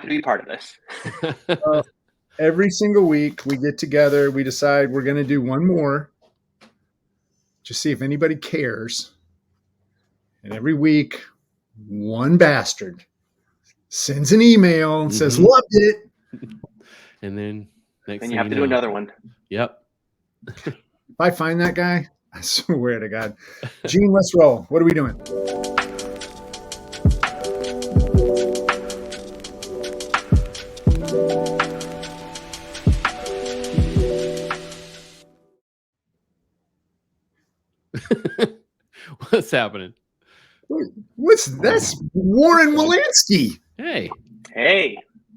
to be part of this. Every single week we get together, we decide we're going to do one more, just see if anybody cares. And every week, one bastard sends an email and says, loved it. And then Then you have to do another one. Yep. If I find that guy, I swear to God. Gene, let's roll. What are we doing? What's happening? That's Warren Wolanski. Hey.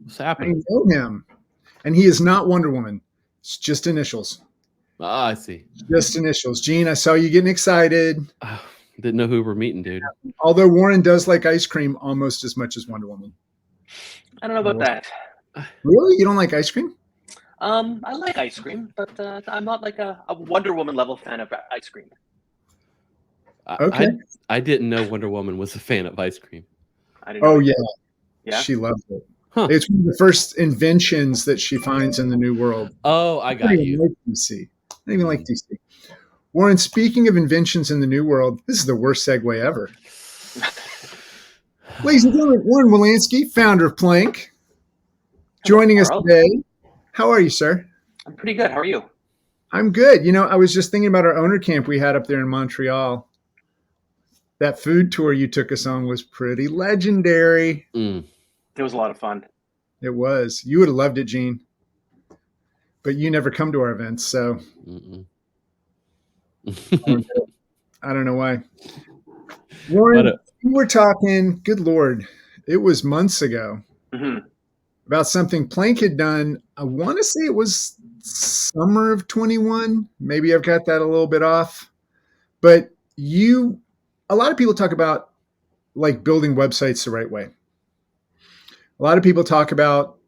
What's I happening? know him. And he is not Wonder Woman. It's just initials. I see. Just initials. Gene, I saw you getting excited. Didn't know who we're meeting, dude. Although Warren does like ice cream almost as much as Wonder Woman. I don't know about that. Really? You don't like ice cream? I like ice cream, but I'm not like a Wonder Woman level fan of ice cream. Okay. I didn't know Wonder Woman was a fan of ice cream. I didn't know. Oh, yeah. Yeah? She loves it. Huh. It's one of the first inventions that she finds in the New World. Oh, I got you. Like DC. I don't even like DC. Warren, speaking of inventions in the New World, this is the worst segue ever. Ladies and gentlemen, Warren Wolanski, founder of Plank, joining us today. How are you, sir? I'm pretty good. How are you? I'm good. You know, I was just thinking about our owner camp we had up there in Montreal. That food tour you took us on was pretty legendary. It was a lot of fun. It was. You would have loved it, Gene. But you never come to our events, so I don't know why. Warren, we were talking, good Lord, it was months ago, about something Plank had done. I want to say it was summer of 21. Maybe I've got that a little bit off. But a lot of people talk about like building websites the right way. A lot of people talk about,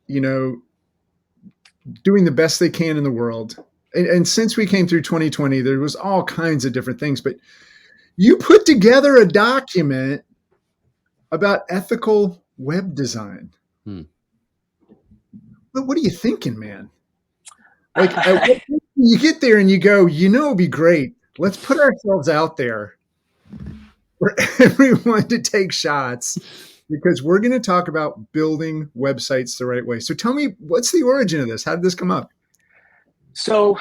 doing the best they can in the world. And since we came through 2020, there was all kinds of different things. But you put together a document about ethical web design. But what are you thinking, man? Like, you get there and you go, it'd be great. Let's put ourselves out there for everyone to take shots, because we're going to talk about building websites the right way. So tell me, what's the origin of this? How did this come up? So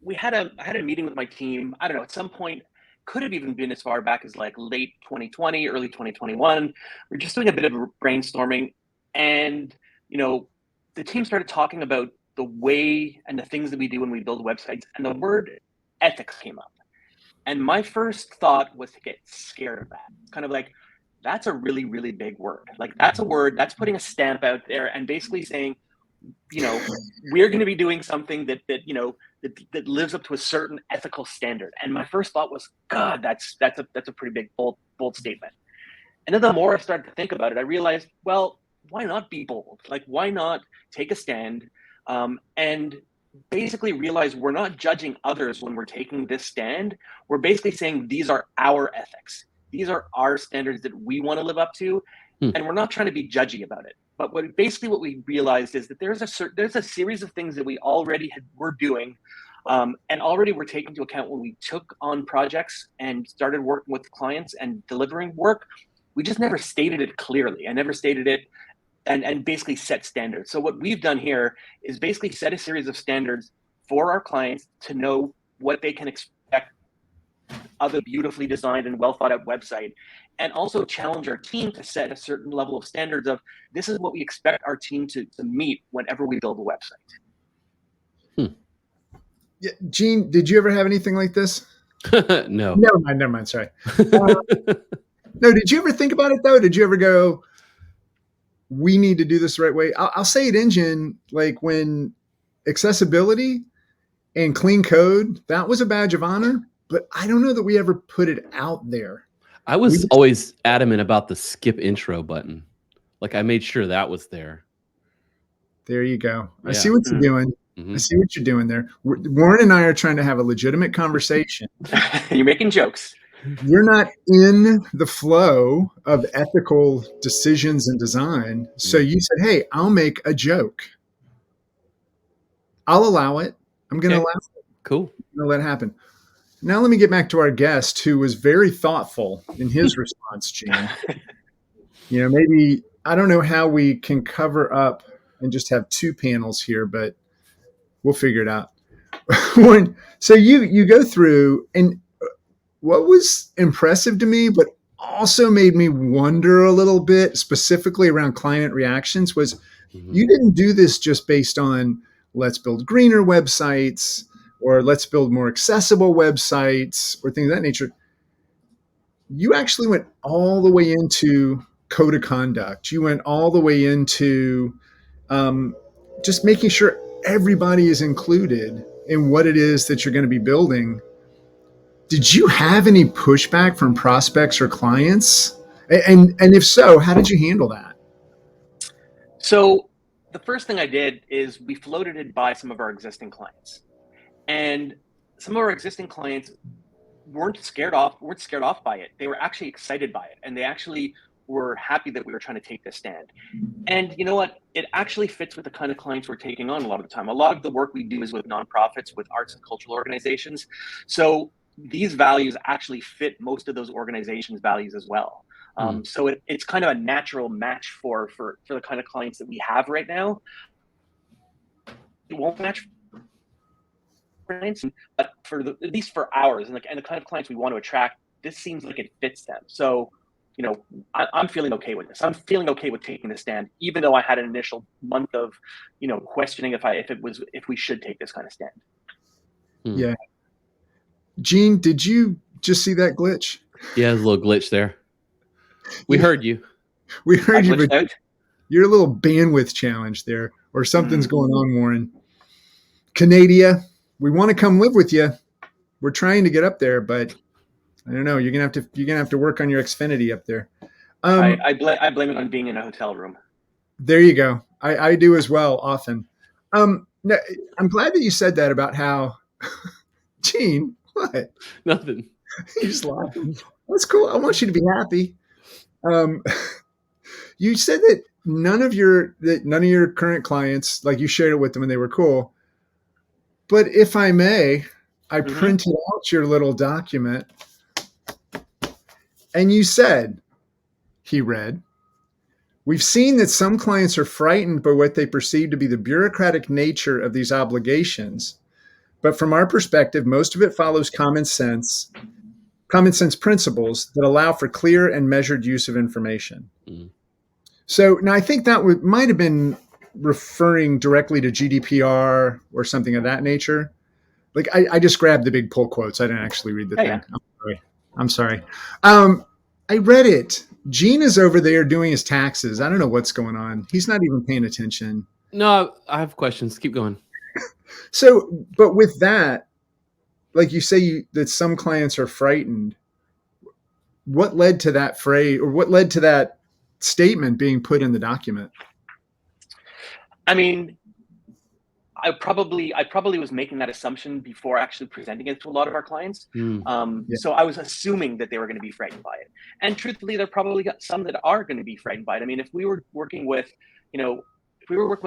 I had a meeting with my team. I don't know, at some point, could have even been as far back as like late 2020, early 2021. We're just doing a bit of brainstorming, and the team started talking about the way and the things that we do when we build websites, and the word ethics came up. And my first thought was to get scared of that. Kind of like, that's a really, really big word. Like, that's a word that's putting a stamp out there and basically saying, we're going to be doing something that lives up to a certain ethical standard. And my first thought was, God, that's a pretty big, bold statement. And then the more I started to think about it, I realized, well, why not be bold? Like, why not take a stand and basically realize we're not judging others when we're taking this stand. We're basically saying these are our ethics. These are our standards that we want to live up to. And we're not trying to be judgy about it. But what we realized is that there's a series of things that we already were doing and already were taking into account when we took on projects and started working with clients and delivering work. We just never stated it clearly. I never stated it and basically set standards. So what we've done here is basically set a series of standards for our clients to know what they can expect of a beautifully designed and well thought out website, and also challenge our team to set a certain level of standards of this is what we expect our team to meet whenever we build a website. Yeah, Gene, did you ever have anything like this? No. Never mind. Sorry. No, did you ever think about it though? Did you ever go, we need to do this the right way? I'll say it, Engine, like when accessibility and clean code, that was a badge of honor, but I don't know that we ever put it out there. I was always adamant about the skip intro button. Like, I made sure that was there. There you go. Yeah. I see what you're doing. I see what you're doing there. Warren and I are trying to have a legitimate conversation. You're making jokes. you're not in the flow of ethical decisions and design. So you said, hey, I'll make a joke. I'll allow it. I'm going to allow it. Cool. I'm going to let it happen. Now let me get back to our guest, who was very thoughtful in his response, Gene. Maybe, I don't know how we can cover up and just have two panels here, but we'll figure it out. So you go through, and what was impressive to me, but also made me wonder a little bit, specifically around client reactions, was you didn't do this just based on let's build greener websites or let's build more accessible websites or things of that nature. You actually went all the way into code of conduct. You went all the way into just making sure everybody is included in what it is that you're going to be building. Did you have any pushback from prospects or clients? And if so, how did you handle that? So the first thing I did is we floated it by some of our existing clients. And some of our existing clients weren't scared off by it. They were actually excited by it. And they actually were happy that we were trying to take this stand. And you know what? It actually fits with the kind of clients we're taking on a lot of the time. A lot of the work we do is with nonprofits, with arts and cultural organizations. So these values actually fit most of those organizations' values as well. So it's kind of a natural match for the kind of clients that we have right now. It won't match for clients, but at least for ours and the kind of clients we want to attract, this seems like it fits them. So, I'm feeling okay with this. I'm feeling okay with taking the stand, even though I had an initial month of, questioning if we should take this kind of stand. Yeah. Gene, did you just see that glitch? Yeah, there's a little glitch there. We heard you. We heard you, but you're a little bandwidth challenge there, or something's going on, Warren. Canada, we want to come live with you. We're trying to get up there, but I don't know. You're gonna have to work on your Xfinity up there. I blame it on being in a hotel room. There you go. I do as well often. I'm glad that you said that about how, Gene. What? Nothing. You just laughing. That's cool. I want you to be happy. You said that none of your current clients, like you shared it with them and they were cool. But if I may, I printed out your little document, and you said, he read, we've seen that some clients are frightened by what they perceive to be the bureaucratic nature of these obligations. But from our perspective, most of it follows common sense principles that allow for clear and measured use of information. So now I think that might have been referring directly to GDPR or something of that nature. Like I just grabbed the big pull quotes. I didn't actually read the thing. Yeah. I'm sorry. I read it. Gene is over there doing his taxes. I don't know what's going on. He's not even paying attention. No, I have questions. Keep going. So, but with that, like you say, that some clients are frightened. What led to that phrase, or what led to that statement being put in the document? I mean, I probably was making that assumption before actually presenting it to a lot of our clients. So I was assuming that they were going to be frightened by it. And truthfully, there probably got some that are going to be frightened by it. I mean, if we were working with,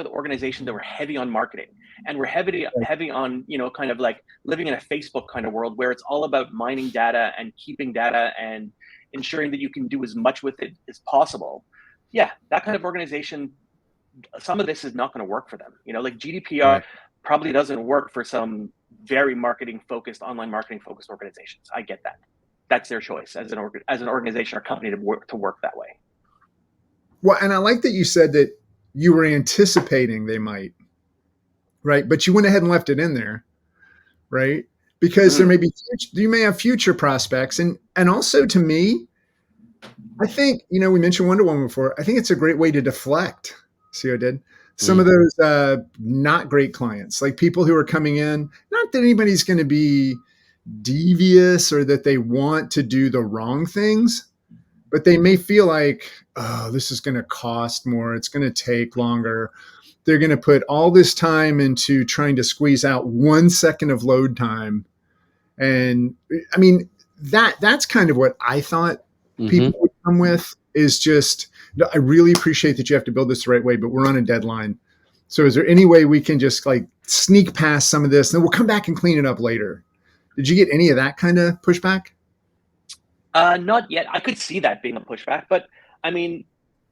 organizations that were heavy on marketing, and we're heavy on, kind of like living in a Facebook kind of world where it's all about mining data and keeping data and ensuring that you can do as much with it as possible. Yeah, that kind of organization, some of this is not going to work for them. Like GDPR probably doesn't work for some very online marketing focused organizations. I get that. That's their choice as an organization or company to work that way. Well, and I like that you said that you were anticipating they might, right? But you went ahead and left it in there, right? Because you may have future prospects, and also to me, I think we mentioned one-to-one before. I think it's a great way to deflect. See what I did? Some of those not great clients, like people who are coming in, not that anybody's going to be devious or that they want to do the wrong things, but they may feel like, oh, this is going to cost more. It's going to take longer. They're going to put all this time into trying to squeeze out 1 second of load time. And I mean, that's kind of what I thought Mm-hmm. people would come with, is just, I really appreciate that you have to build this the right way, but we're on a deadline. So is there any way we can just like sneak past some of this and then we'll come back and clean it up later? Did you get any of that kind of pushback? Not yet. I could see that being a pushback, but I mean,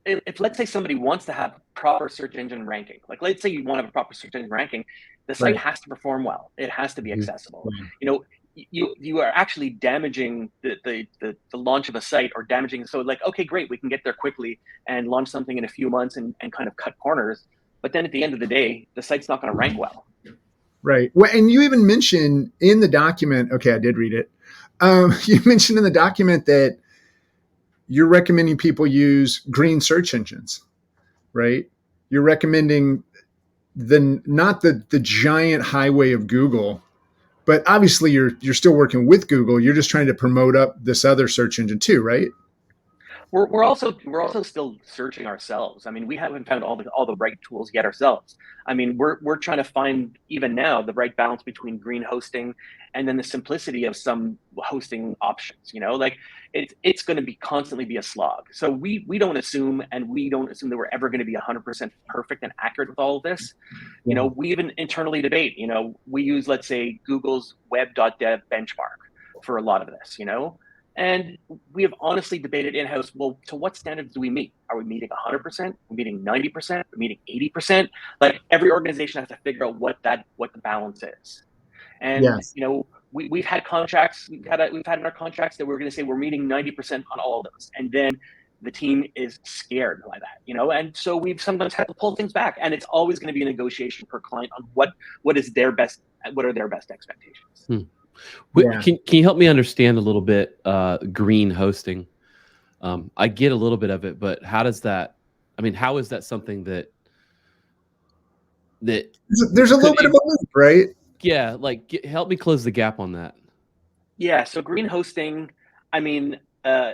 if let's say somebody wants to have proper search engine ranking, like let's say you want to have a proper search engine ranking, the site Right. has to perform well. It has to be accessible. Right. You know, you are actually damaging the launch of a site, or damaging. So like, okay, great, we can get there quickly and launch something in a few months and kind of cut corners. But then at the end of the day, the site's not going to rank well. Right. Well, and you even mentioned in the document, okay, I did read it. You mentioned in the document that you're recommending people use green search engines, right? You're recommending not the giant highway of Google, but obviously you're still working with Google. You're just trying to promote up this other search engine too, right? We're also still searching ourselves. I mean, we haven't found all the right tools yet ourselves. I mean, we're trying to find even now the right balance between green hosting and then the simplicity of some hosting options. You know, like it's going to be constantly be a slog. So we don't assume that we're ever going to be 100% perfect and accurate with all of this. You know, we even internally debate. You know, we use, let's say, Google's web.dev benchmark for a lot of this. You know. And we have honestly debated in-house, well, to what standards do we meet? Are we meeting 100%? Are we meeting 90%? Are we meeting 80%? Like, every organization has to figure out what the balance is. And, yes. You know, we've had contracts, we've had in our contracts that we're going to say we're meeting 90% on all of those. And then the team is scared by that, you know? And so we've sometimes had to pull things back, and it's always going to be a negotiation per client on what are their best expectations. Can you help me understand a little bit green hosting? I get a little bit of it, but how is that something that there's a little bit of a loop, right? Yeah, like help me close the gap on that. Yeah, so green hosting, I mean,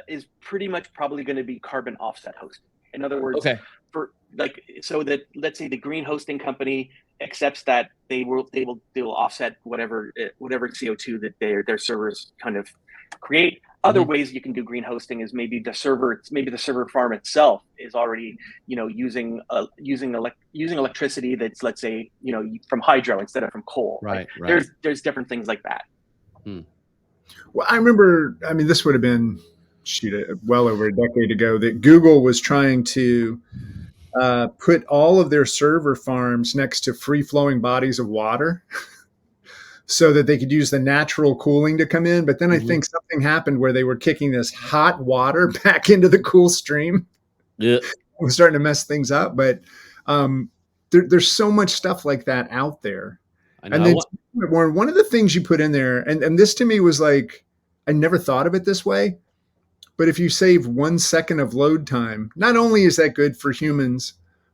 is pretty much probably going to be carbon offset hosting. In other words, okay. So that, let's say the green hosting company accepts that they will offset whatever CO2 that their servers kind of create. Other ways you can do green hosting is maybe the server farm itself is already, you know, using electricity that's, let's say, you know, from hydro instead of from coal. Right. Like, right. There's different things like that. Well, I remember, I mean, this would have been well over a decade ago, that Google was trying to put all of their server farms next to free-flowing bodies of water so that they could use the natural cooling to come in. But then I think something happened where they were kicking this hot water back into the cool stream. Yeah. It was starting to mess things up. But there's so much stuff like that out there. I know. And then Warren, one of the things you put in there, and this to me was like, I never thought of it this way, but if you save 1 second of load time, not only is that good for humans,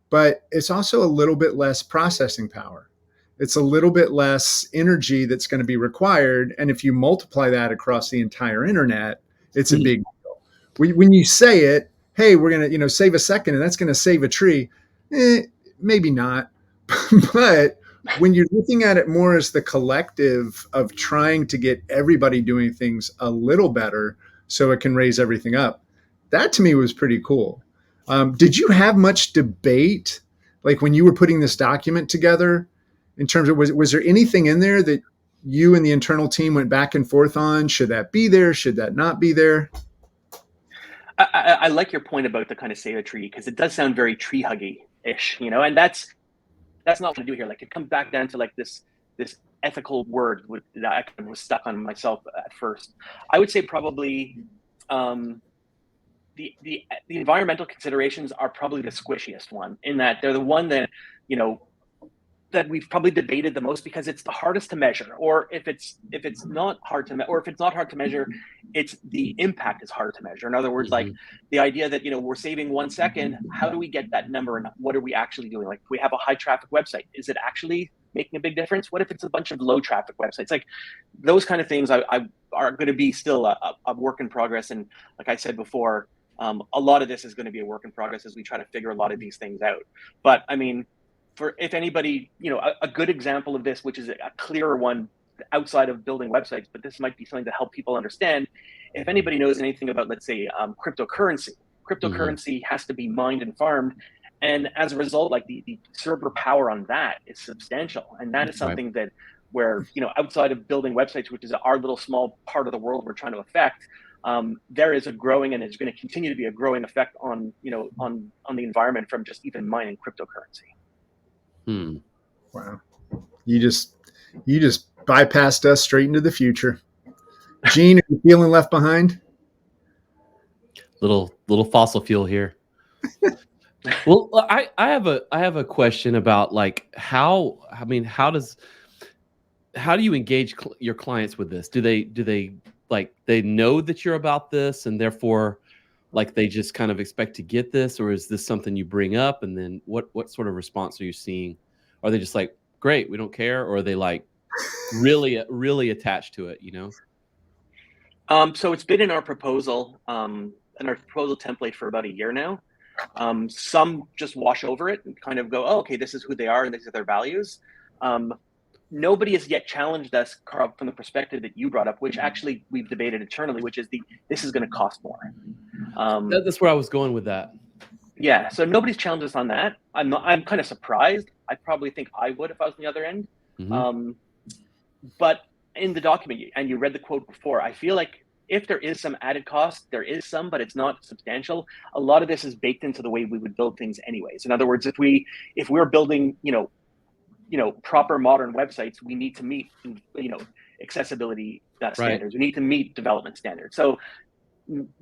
but it's also a little bit less processing power. It's a little bit less energy that's going to be required. And if you multiply that across the entire internet, it's a big deal. When you say it, hey, we're going to, you know, save a second and that's going to save a tree, maybe not. But when you're looking at it more as the collective of trying to get everybody doing things a little better so it can raise everything up, that to me was pretty cool. Did you have much debate, like when you were putting this document together, in terms of, was there anything in there that you and the internal team went back and forth on? Should that be there? Should that not be there? I like your point about the kind of save a tree, because it does sound very tree huggy-ish, you know, and that's not what I do here. Like, it comes back down to like this ethical word that I kind of was stuck on myself at first. I would say probably the environmental considerations are probably the squishiest one, in that they're the one that, you know, that we've probably debated the most, because it's the hardest to measure. Or if it's not hard to measure, it's the impact is hard to measure. In other words, like the idea that, you know, we're saving 1 second, how do we get that number, and what are we actually doing? Like, if we have a high traffic website, is it actually making a big difference? What if it's a bunch of low traffic websites? Like, those kind of things are going to be still a work in progress. And like I said before, a lot of this is going to be a work in progress as we try to figure a lot of these things out. But I mean, if anybody, you know, a good example of this, which is a clearer one outside of building websites, but this might be something to help people understand. If anybody knows anything about, let's say, cryptocurrency has to be mined and farmed. And as a result, like the server power on that is substantial. And that is something that where, outside of building websites, which is our little small part of the world we're trying to affect, there is a growing, and it's going to continue to be a growing effect on, on the environment from just even mining cryptocurrency. Wow. You just bypassed us straight into the future. Gene, are you feeling left behind? Little fossil fuel here. Well, I have a question about like how do you engage your clients with this? Do they like they know that you're about this and therefore like they just kind of expect to get this, or is this something you bring up and then what sort of response are you seeing? Are they just like, great, we don't care, or are they like really attached to it, So it's been in our proposal template for about a year now. Some just wash over it and kind of go, oh, okay, this is who they are and these are their values. Nobody has yet challenged us, Carl, from the perspective that you brought up, which actually we've debated internally, which is this is going to cost more. That's where I was going with that. Yeah, so nobody's challenged us on that. I'm kind of surprised. I probably think I would if I was on the other end. Mm-hmm. But in the document, and you read the quote before, I feel like if there is some added cost, there is some, but it's not substantial. A lot of this is baked into the way we would build things anyways. In other words, if we're building, proper modern websites, we need to meet, accessibility standards. We need to meet development standards. So,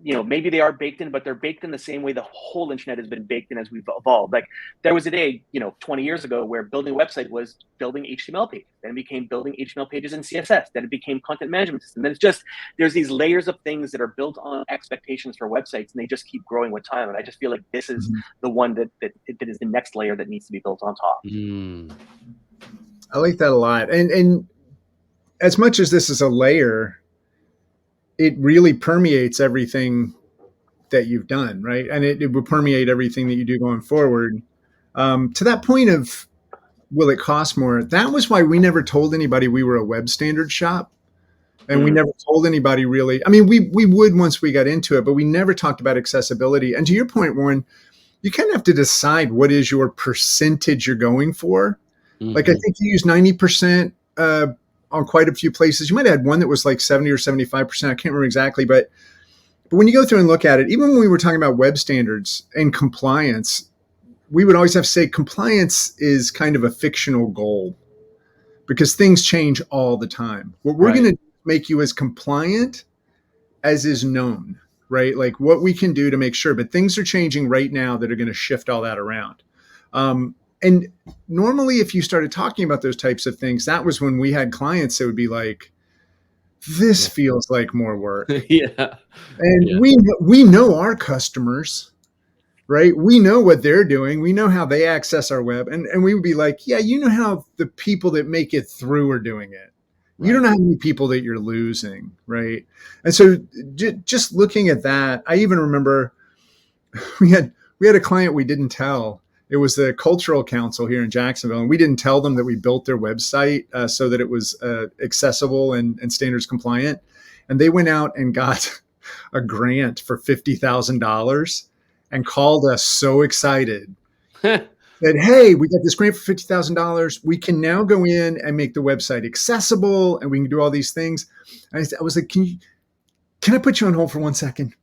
maybe they are baked in, but they're baked in the same way the whole internet has been baked in as we've evolved. Like there was a day, 20 years ago where building a website was building HTML pages. Then it became building HTML pages in CSS. Then it became content management system. Then it's just, there's these layers of things that are built on expectations for websites, and they just keep growing with time. And I just feel like this is the one that is the next layer that needs to be built on top. I like that a lot. And as much as this is a layer, it really permeates everything that you've done, right? And it will permeate everything that you do going forward. To that point of, will it cost more? That was why we never told anybody we were a web standard shop. And we never told anybody really. I mean, we would once we got into it, but we never talked about accessibility. And to your point, Warren, you kind of have to decide what is your percentage you're going for. Mm-hmm. Like I think you use 90%, on quite a few places. You might have had one that was like 70 or 75%. I can't remember exactly, but when you go through and look at it, even when we were talking about web standards and compliance, we would always have to say compliance is kind of a fictional goal because things change all the time. What we're going to make you as compliant as is known, right? Like what we can do to make sure, but things are changing right now that are going to shift all that around. And normally if you started talking about those types of things, that was when we had clients that would be like, this feels like more work. And we know our customers, right? We know what they're doing. We know how they access our web. And we would be like, yeah, you know how the people that make it through are doing it. You don't know how many people that you're losing, right? And so just looking at that, I even remember we had a client we didn't tell. It was the Cultural Council here in Jacksonville, and we didn't tell them that we built their website so that it was accessible and standards compliant. And they went out and got a grant for $50,000 and called us so excited. Said, hey, we got this grant for $50,000. We can now go in and make the website accessible, and we can do all these things. And I was like, can I put you on hold for 1 second?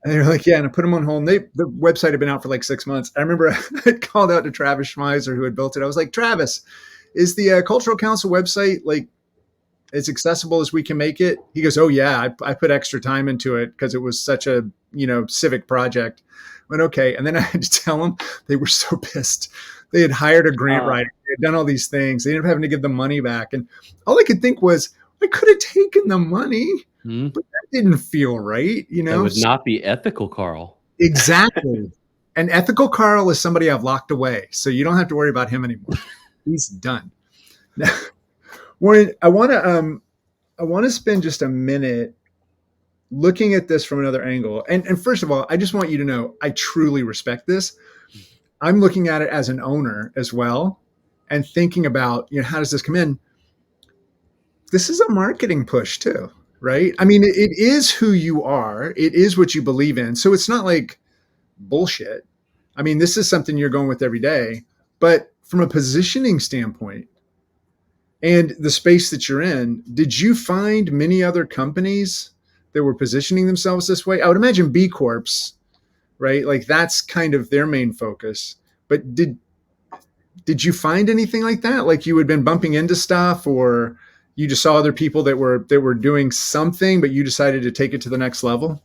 And they were like, yeah, and I put them on hold. And the website had been out for like 6 months. I remember I called out to Travis Schmeiser, who had built it. I was like, Travis, is the Cultural Council website like as accessible as we can make it? He goes, oh yeah, I put extra time into it because it was such a civic project. I went, okay. And then I had to tell them they were so pissed. They had hired a grant writer. They had done all these things. They ended up having to give the money back. And all I could think was, I could have taken the money. But that didn't feel right, That would not be ethical, Carl. Exactly. And ethical Carl is somebody I've locked away, so you don't have to worry about him anymore. He's done. Now, Warren, I want to spend just a minute looking at this from another angle. And first of all, I just want you to know I truly respect this. I'm looking at it as an owner as well, and thinking about how does this come in. this is a marketing push too, right? I mean, it is who you are. It is what you believe in. So it's not like bullshit. I mean, this is something you're going with every day. But from a positioning standpoint and the space that you're in, did you find many other companies that were positioning themselves this way? I would imagine B Corps, right? Like that's kind of their main focus. But did you find anything like that? Like you had been bumping into stuff, or you just saw other people that were doing something, but you decided to take it to the next level?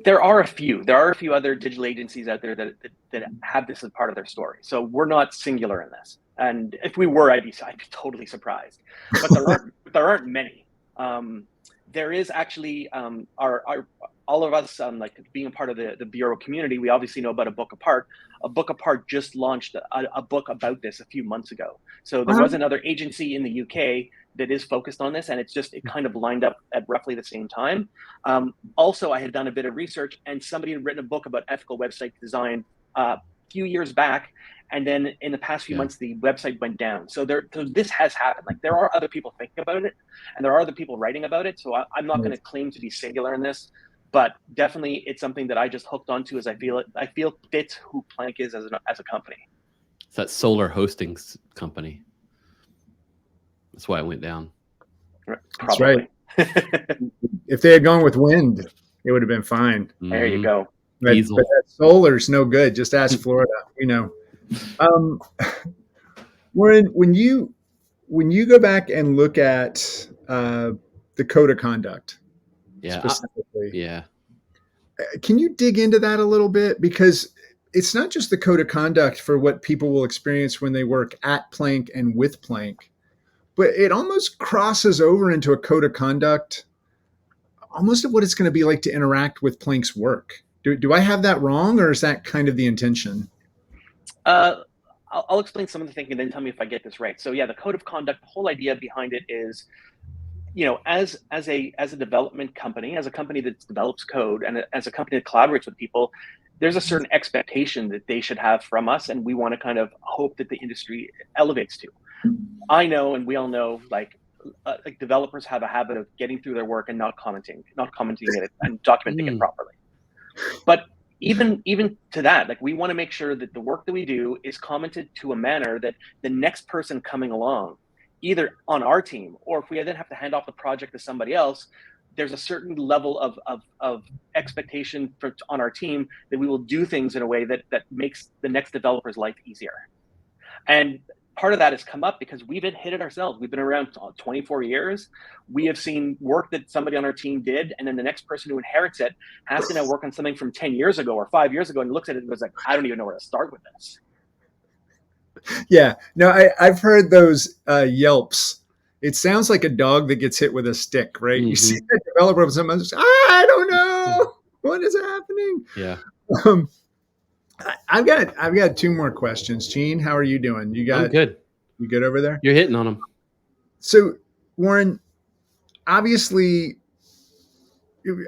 There are a few. There are a few other digital agencies out there that have this as part of their story. So we're not singular in this. And if we were, I'd be totally surprised. But there aren't many. There is actually our all of us like being a part of the bureau community. We obviously know about A Book Apart. A Book Apart just launched a book about this a few months ago. So there was another agency in the UK that is focused on this, and it kind of lined up at roughly the same time. Also, I had done a bit of research, and somebody had written a book about ethical website design a few years back, and then in the past few months, the website went down. So this has happened. Like there are other people thinking about it, and there are other people writing about it. So I'm not going to claim to be singular in this, but definitely it's something that I just hooked onto as I feel fits who Plank is as a company. It's that solar hosting company. That's why it went down. That's right. If they had gone with wind, it would have been fine. There you go. But that solar's no good. Just ask Florida. We know. Warren, when you go back and look at the code of conduct, specifically, can you dig into that a little bit? Because it's not just the code of conduct for what people will experience when they work at Plank and with Plank, but it almost crosses over into a code of conduct, almost of what it's going to be like to interact with Plank's work. Do I have that wrong, or is that kind of the intention? I'll explain some of the thinking, then tell me if I get this right. So yeah, the code of conduct, the whole idea behind it is, as a development company, as a company that develops code, and as a company that collaborates with people, there's a certain expectation that they should have from us, and we want to kind of hope that the industry elevates to. I know, and we all know, like developers have a habit of getting through their work and not commenting it and documenting it properly. But even to that, like we want to make sure that the work that we do is commented to a manner that the next person coming along, either on our team or if we then have to hand off the project to somebody else, there's a certain level of expectation on our team that we will do things in a way that makes the next developer's life easier. And part of that has come up because we've hit it ourselves. We've been around 24 years. We have seen work that somebody on our team did, and then the next person who inherits it has to now work on something from 10 years ago or 5 years ago and looks at it and goes like, I don't even know where to start with this. Yeah, no, I've heard those yelps. It sounds like a dog that gets hit with a stick, right? You see that developer of someone, I don't know what is happening. Yeah. I've got two more questions. Gene, how are you doing? I'm good. You good over there? You're hitting on them. So, Warren, obviously,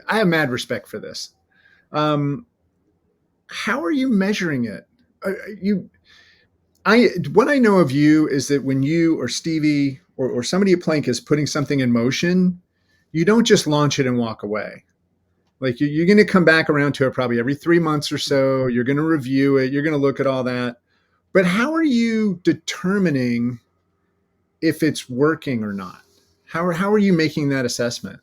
I have mad respect for this. How are you measuring it? What I know of you is that when you or Stevie or somebody at Plank is putting something in motion, you don't just launch it and walk away. Like you're going to come back around to it probably every 3 months or so. You're going to review it. You're going to look at all that. But how are you determining if it's working or not? How are you making that assessment?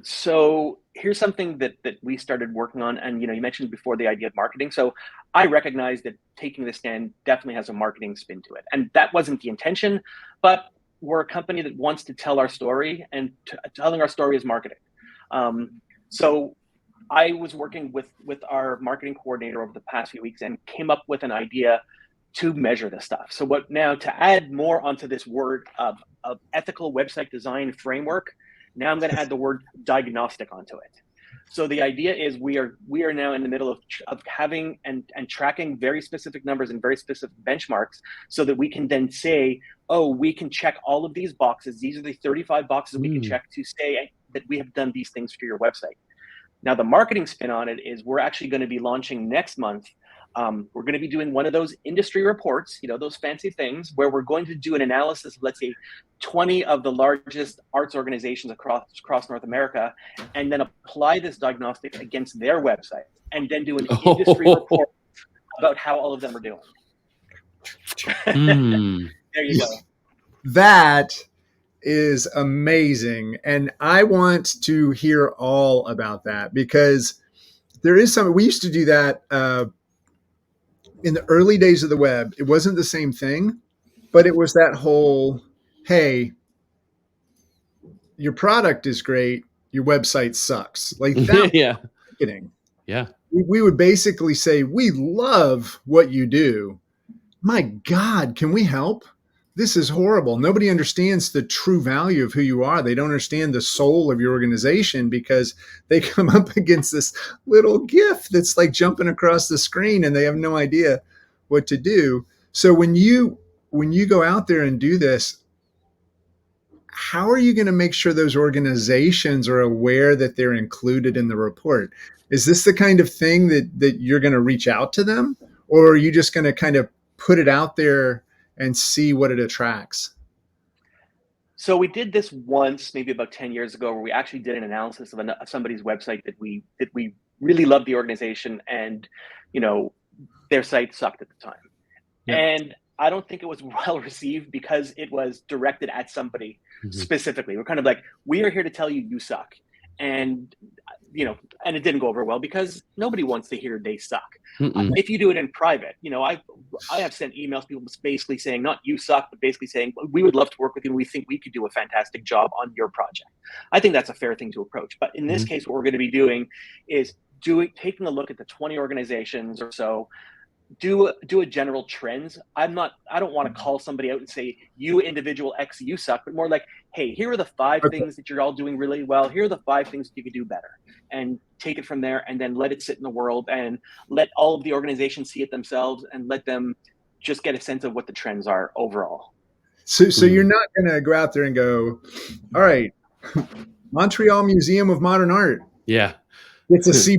So here's something that we started working on. And, you mentioned before the idea of marketing. So I recognize that Taking the Stand definitely has a marketing spin to it. And that wasn't the intention, but we're a company that wants to tell our story, and telling our story is marketing. So I was working with our marketing coordinator over the past few weeks and came up with an idea to measure this stuff. So to add more onto this word of ethical website design framework, now I'm going to add the word diagnostic onto it. So the idea is we are now in the middle of having and tracking very specific numbers and very specific benchmarks so that we can then say, oh, we can check all of these boxes. These are the 35 boxes we can check to say that we have done these things for your website. Now, the marketing spin on it is we're actually going to be launching next month We're going to be doing one of those industry reports, those fancy things where we're going to do an analysis of, let's say, 20 of the largest arts organizations across North America, and then apply this diagnostic against their website, and then do an industry report about how all of them are doing. There you go. That is amazing. And I want to hear all about that, because there is something, we used to do that in the early days of the web. It wasn't the same thing, but it was that whole, hey, your product is great, your website sucks. Like that. Yeah. Marketing. Yeah. We would basically say, we love what you do. My God, can we help? This is horrible. Nobody understands the true value of who you are. They don't understand the soul of your organization, because they come up against this little GIF that's like jumping across the screen, and they have no idea what to do. So when you go out there and do this, how are you going to make sure those organizations are aware that they're included in the report? Is this the kind of thing that you're going to reach out to them, or are you just going to kind of put it out there and see what it attracts? So we did this once, maybe about 10 years ago, where we actually did an analysis of somebody's website that we really loved the organization, and their site sucked at the time. Yeah. And I don't think it was well received, because it was directed at somebody specifically. We're kind of like, we are here to tell you you suck. And and it didn't go over well, because nobody wants to hear they suck. If you do it in private, I have sent emails to people basically saying, not you suck, but basically saying, we would love to work with you. We think we could do a fantastic job on your project. I think that's a fair thing to approach. But in this case, what we're going to be doing is taking a look at the 20 organizations or so, do a general trends. I don't want to call somebody out and say, you individual X, you suck, but more like, hey, here are the 5 things that you're all doing really well. Here are the 5 things that you could do better, and take it from there, and then let it sit in the world, and let all of the organizations see it themselves, and let them just get a sense of what the trends are overall. So you're not going to go out there and go, all right, Montreal Museum of Modern Art. Yeah. It's a C+.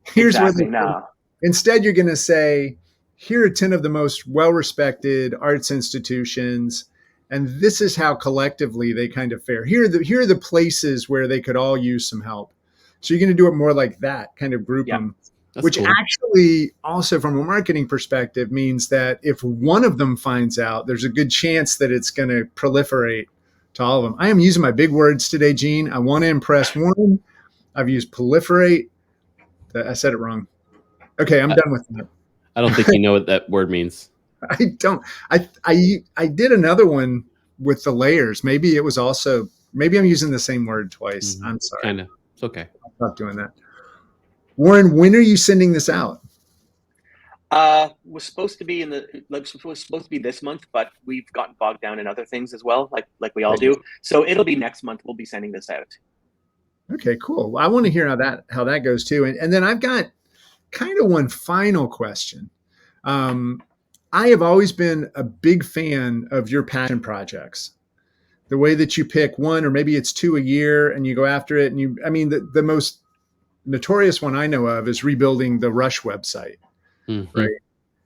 Here's exactly. where instead, you're going to say, here are 10 of the most well-respected arts institutions, and this is how collectively they kind of fare. Here are the places where they could all use some help. So you're going to do it more like that, kind of group them, which cool. Actually also from a marketing perspective means that if one of them finds out, there's a good chance that it's going to proliferate to all of them. I am using my big words today, Gene. I want to impress one. I've used proliferate. I said it wrong. Okay, I'm done with that. I don't think you know what that word means. I don't. I did another one with the layers. Maybe it was also, maybe I'm using the same word twice. I'm sorry. Kind of. It's okay. I'll stop doing that. Warren, when are you sending this out? Was supposed to be this month, but we've gotten bogged down in other things as well, like we all do. So it'll be next month. We'll be sending this out. Okay, cool. Well, I want to hear how that goes too. And then I've got kind of one final question. I have always been a big fan of your passion projects. The way that you pick one, or maybe it's 2 a year, and you go after it. And the most notorious one I know of is rebuilding the Rush website, right?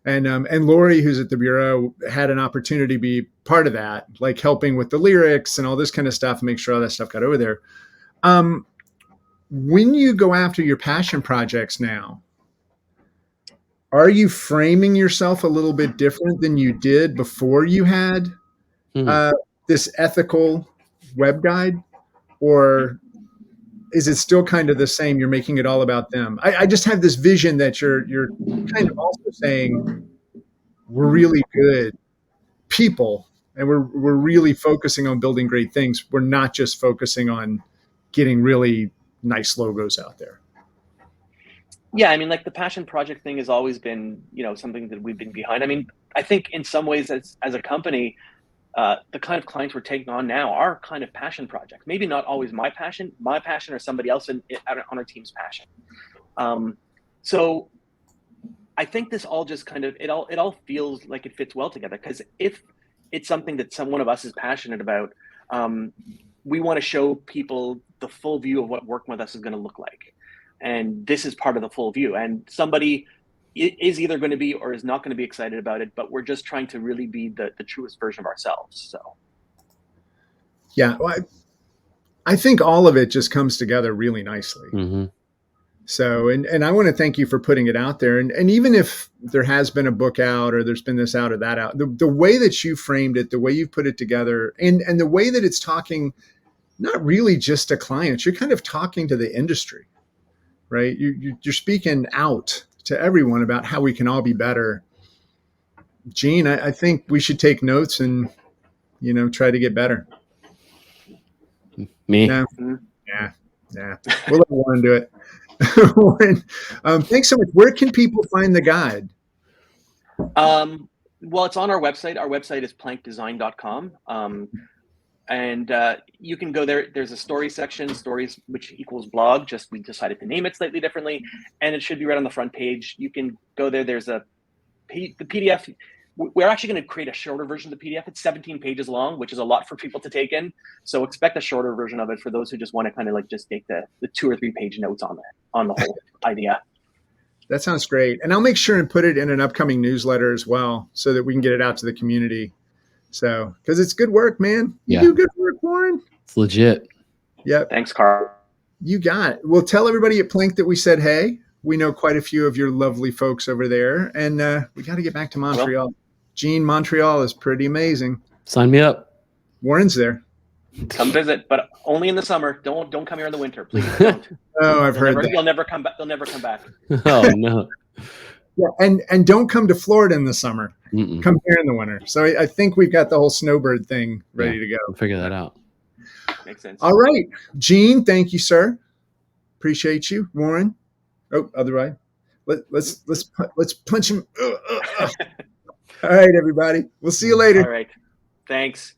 And Lori, who's at the Bureau, had an opportunity to be part of that, like helping with the lyrics and all this kind of stuff, and make sure all that stuff got over there. When you go after your passion projects now, are you framing yourself a little bit different than you did before you had this ethical web guide? Or is it still kind of the same? You're making it all about them. I just have this vision that you're kind of also saying, we're really good people, and we're really focusing on building great things. We're not just focusing on getting really nice logos out there. Yeah, I mean, like the passion project thing has always been, something that we've been behind. I mean, I think in some ways as a company, the kind of clients we're taking on now are kind of passion projects. Maybe not always my passion or somebody else on our team's passion. So I think this all just kind of, it all feels like it fits well together, because if it's something that one of us is passionate about, we want to show people the full view of what working with us is going to look like. And this is part of the full view. And somebody is either going to be or is not going to be excited about it, but we're just trying to really be the truest version of ourselves. So, yeah, well, I think all of it just comes together really nicely. Mm-hmm. So, and I want to thank you for putting it out there. And even if there has been a book out or there's been this out or that out, the way that you framed it, the way you put it together, and the way that it's talking, not really just to clients, you're kind of talking to the industry, right? You're speaking out to everyone about how we can all be better. Gene, I think we should take notes and, try to get better. Me? No? Yeah. We'll let Warren do it. Warren, thanks so much. Where can people find the guide? Well, it's on our website. Our website is plankdesign.com. And you can go there. There's a story section, stories, which equals blog. Just we decided to name it slightly differently, and it should be right on the front page. You can go there. There's the PDF. We're actually going to create a shorter version of the PDF. It's 17 pages long, which is a lot for people to take in. So expect a shorter version of it for those who just want to kind of like just take the 2 or 3 page notes on the whole idea. That sounds great. And I'll make sure and put it in an upcoming newsletter as well, so that we can get it out to the community. So, because it's good work, man. You do good work, Warren. It's legit. Yep. Thanks, Carl. You got it. Well, tell everybody at Plank that we said, hey, we know quite a few of your lovely folks over there. And we got to get back to Montreal. Well, Gene, Montreal is pretty amazing. Sign me up. Warren's there. Come visit, but only in the summer. Don't come here in the winter, please. Don't. Oh, I've heard that. You'll never come back. They'll never come back. Oh, no. Yeah, and don't come to Florida in the summer. Mm-mm. Come here in the winter. So I think we've got the whole snowbird thing ready to go. We'll figure that out. Makes sense. All right, Gene, thank you, sir. Appreciate you, Warren. Oh, other way. Let's punch him. All right, everybody. We'll see you later. All right. Thanks.